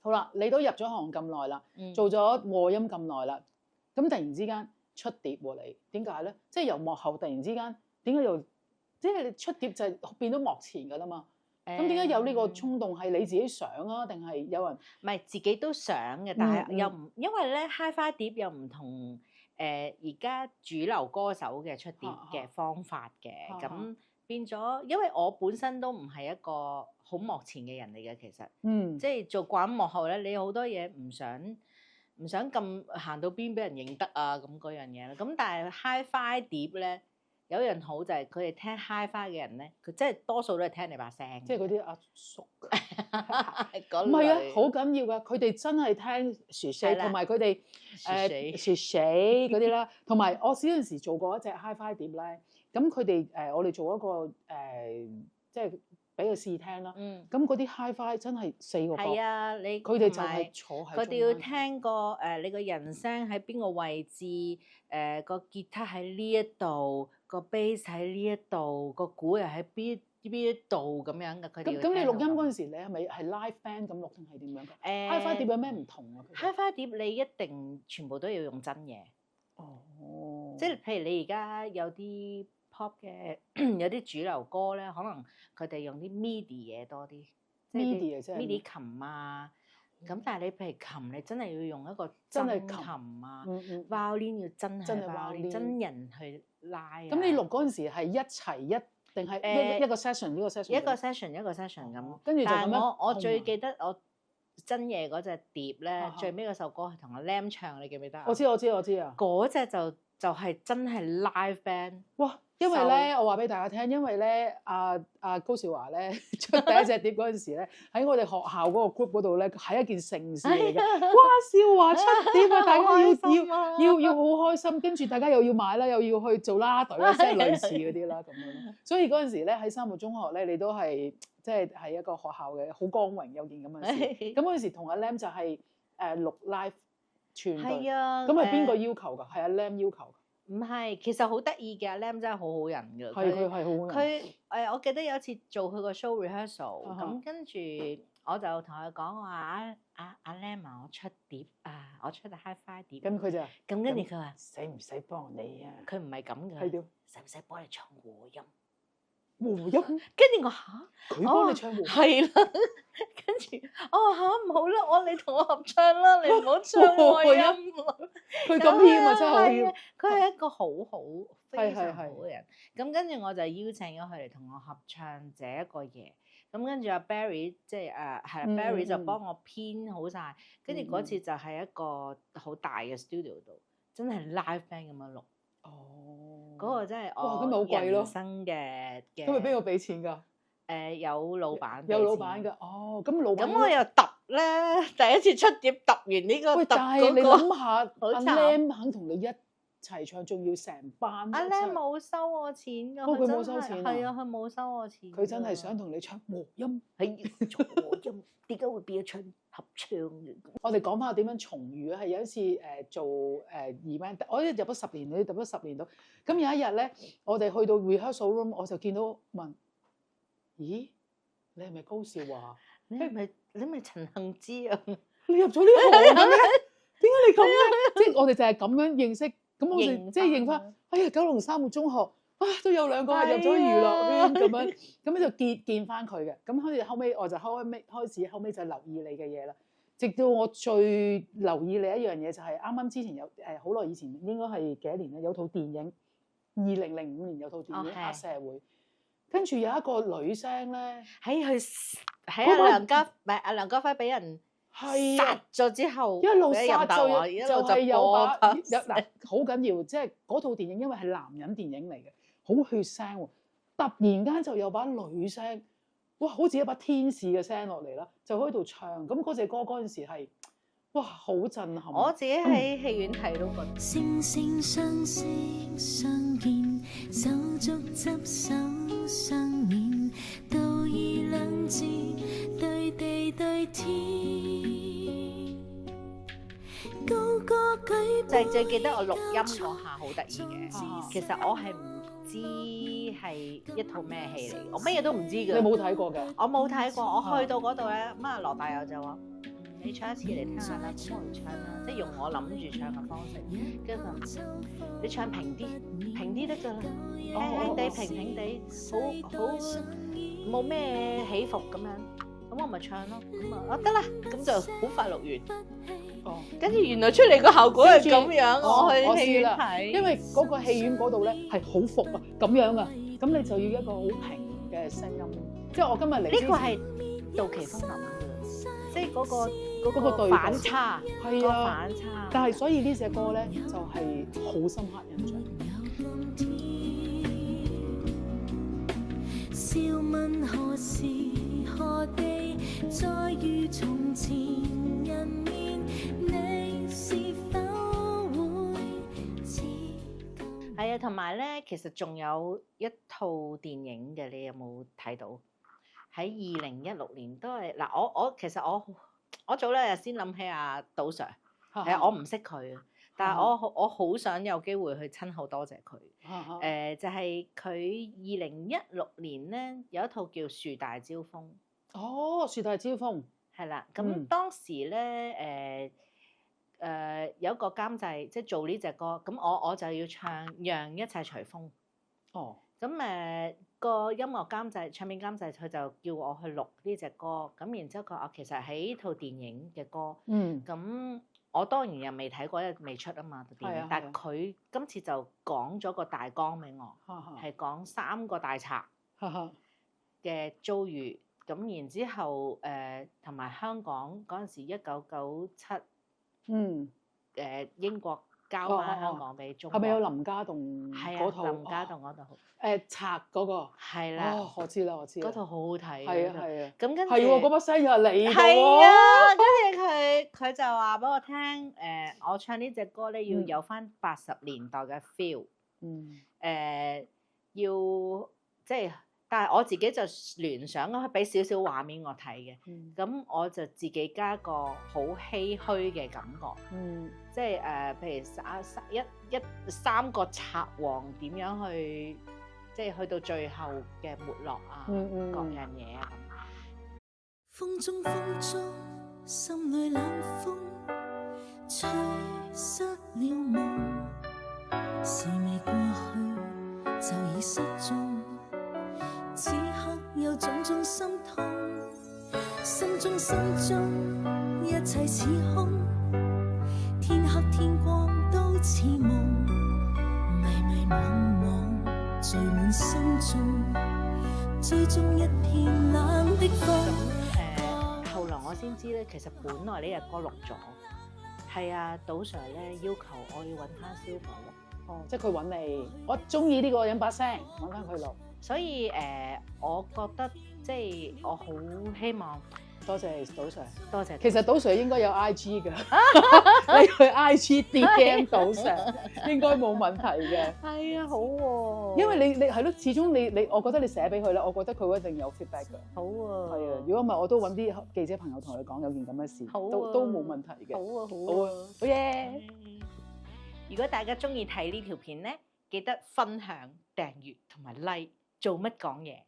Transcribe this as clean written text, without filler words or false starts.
好啦，你都入咗行咁耐啦，做咗和音咁耐啦，咁突然之間出碟喎，你點解咧？即係由幕後突然之間點解又即係你出碟就係變到幕前㗎啦嘛？咁點解有呢個衝動係你自己想啊，定係有人？唔係自己都想嘅，但係又唔因為咧 Hi-Fi 碟又唔同而家主流歌手嘅出碟嘅方法嘅，咁變咗，因為我本身都唔係一個好幕前嘅人嚟嘅，其實，即係做慣幕後咧，你好多嘢唔想咁行到邊俾人認得啊咁嗰樣嘢啦。咁但係 Hi-Fi 碟咧。有一樣好就係佢哋聽 Hi-Fi 嘅人咧，佢真係多數都係聽你把聲，即係嗰啲阿叔。唔係啊，好緊要㗎！佢哋真係聽薯死，同埋佢哋薯死嗰啲啦。同埋我嗰陣時做過一隻 Hi-Fi 碟咧，咁佢哋我哋做一個即係俾佢試聽啦。咁嗰啲 Hi-Fi 真係4個角。係啊，佢哋就係坐喺。佢哋要聽個你個人聲喺邊個位置，個吉他喺呢一度。個 bass 喺呢一度，個鼓又喺邊一度咁樣嘅。佢哋咁你錄音嗰陣時，你係咪係 live band 咁錄定係點樣？Hi-Fi 碟有咩唔同啊？Hi-Fi 碟你一定全部都要用真嘢。哦。即係譬如你而家有啲 pop 嘅，有啲主流歌咧，可能佢哋用啲 MIDI 嘢多啲。MIDI 啊，即係 MIDI 琴啊。咁但係你譬如琴，你真係要用一個真琴啊，violin 要真係 violin 真人去拉。咁你錄嗰陣時係一齊定係一個 session 一個 session？一個 session 咁。跟住就咁樣。我最記得我真嘢嗰隻碟咧，最尾嗰首歌係同阿 Lam 唱，你記唔記得啊？我知啊。嗰隻就係真係 live band。哇！因為咧，我話俾大家聽，因為咧，阿高兆華咧出第一隻碟嗰陣時咧，喺我哋學校嗰個 group 嗰度咧，係一件盛事嚟嘅。哇！兆華出碟啊，大家要好開心，跟住大家又要買啦，又要去做啦隊啦，即係類似嗰啲啦咁樣。所以嗰陣時咧，喺三木中學咧，你都係即係係一個學校嘅好光榮有件咁嘅事。咁嗰陣時同阿 Lam 就係錄 live 全隊。係啊。咁係邊個要求㗎？係阿 Lam 要求。唔係，其實好得意嘅，阿 Lam 真係好好人㗎。佢係好人。佢我記得有一次做佢個 show rehearsal，咁跟住我就同佢講話阿 Lam 啊，我出碟啊，我出 Hi-Fi 碟。咁佢就咁跟住佢話：使唔使幫你啊？佢唔係咁嘅。係點？使唔使幫你唱和音？和音？跟住我嚇，佢幫你唱和音。係啦，跟住我話嚇唔好啦，你同我合唱啦，你唔好唱和音。佢咁謙啊，真係好謙。佢係一個好非常好嘅人。咁跟住我就邀請咗佢嚟同我合唱這一個嘢。咁跟住阿 Barry 即係Barry 就幫我編好晒。跟住嗰次就係一個好大嘅 studio 度，真係 live band 咁樣錄。哦，嗰個真係我人生嘅。咁咪邊個俾錢㗎？有老闆。有老闆㗎。哦，咁老闆。咁我又揼咧，第一次出碟揼完呢個。但係你諗下，阿 Lam 肯同你一齊唱，仲要成班。阿 Lam 冇收我錢㗎。佢冇收錢啊？係啊，佢冇收我錢。佢真係想同你唱和音。係做和音，點解會變咗唱合唱嘅？我哋講翻點樣重遇啊！係有一次做event，我入咗10年，你入咗10年到。咁有一日咧，我哋去到 rehearsal room，我就見到問：咦，你係咪高兆華？你係咪陳幸之啊？你入咗呢行嘅咩？點解你咁咧？即係我哋就係咁樣認識。咁我哋即係認翻。哎呀，九龍三木中學啊，都有2個係入咗娛樂圈咁樣，咁就見翻佢嘅。咁後尾我就開始就留意你嘅嘢啦。直到我最留意你一樣嘢就係啱啱之前有好耐以前，應該係幾多年咧？有套電影2005年有套電影《黑社會》，跟住有一個女聲咧喺阿梁家輝俾人殺咗之後，一路殺就係有把嗱好緊要，即係嗰套電影因為係男人電影嚟嘅，好血腥喎，突然間就有把女聲。哇！好似一把天使嘅聲落嚟啦，就喺度唱。咁嗰隻歌嗰陣時係，哇！好震撼。我自己喺戲院睇都覺得。惺惺相惜相見，手足執手相勉，道義兩字對地對天。高歌舉就係最記得我錄音嗰下好得意嘅。其實我係唔知係一套咩戲嚟，我乜嘢都唔知㗎。你冇睇過嘅？我冇睇過，我去到嗰度咧，咁啊羅大佑就話：你唱一次嚟聽下啦，咁我哋唱啦，即係用我諗住唱嘅方式，跟住佢你唱平啲得㗎啦，輕輕地平平地，好冇咩起伏咁樣，咁我咪唱咯，咁啊得啦，咁就好快錄完。哦，跟住原來出嚟個效果係咁樣，我去戲院我知啦睇，因為嗰個戲院嗰度咧係好伏啊，咁樣啊，咁你就要一個好平嘅聲音。即係我今日嚟呢個係杜琪峰諗嘅，即係嗰個個對反差，個係啊，反差。但係所以呢隻歌咧就係好深刻印象。笑問何時何地再遇從前人面，你是否會知道？係啊，同埋咧，其實仲有一套電影嘅，你有冇睇到？喺2016年都係嗱，我其實我早兩日先諗起阿杜 Sir， 我唔識佢，但係我好想有機會去親口多謝佢。就係佢2016年咧有一套叫《樹大招風》。哦，樹大招風係啦，咁當時咧有一個監製即係做呢隻歌，咁我就要唱《讓一切隨風》。哦，咁個音樂監製、唱片監製佢就叫我去錄呢隻歌，咁然之後佢話其實係呢套電影嘅歌，咁我當然又未睇過，因為未出啊嘛套電影，但係佢今次就講咗個大綱俾我，係講3個大賊嘅遭遇，咁然之後同埋香港嗰陣時1997，英國交翻香港俾中國，係咪有林家棟嗰套？林家棟嗰套賊嗰個係啦，我知啦，嗰套好好睇，係啊，咁跟住係喎，嗰把聲又係你㗎喎，係啊，跟住佢就話俾我聽，我唱呢隻歌咧要有翻80年代嘅 feel，要即係。但係我自己就聯想佢俾少少畫面我睇嘅，咁我就自己加個好唏噓嘅感覺，即係譬如三個賊王點樣去，即係去到最後嘅沒落啊，各樣嘢啊咁。風中風中，心裏冷風，吹失了夢，事未過去就已失蹤。此刻有種種心痛，心中一切似空，天黑天光都似夢，迷迷惘惘聚滿心中，最終一片冷的風。後來我先知咧，其實本來呢隻歌錄咗，係啊，杜 Sir 咧要求我要揾翻 Silver 錄，即係佢揾你，我中意呢個人把聲，揾翻佢錄。所以我覺得即係我好希望，多謝杜 Sir， 多謝。其實杜 Sir 應該有 IG 㗎，你去 IG DM 杜 Sir 應該冇問題嘅。係啊，好喎。因為你係咯，始終你我覺得你寫俾佢咧，我覺得佢一定有 feedback 㗎。好喎。係啊，如果唔係我都揾啲記者朋友同佢講有件咁嘅事，都冇問題嘅。好啊，好啊，好嘢！如果大家中意睇呢條片咧，記得分享、訂閱同埋 like。做乜講嘢？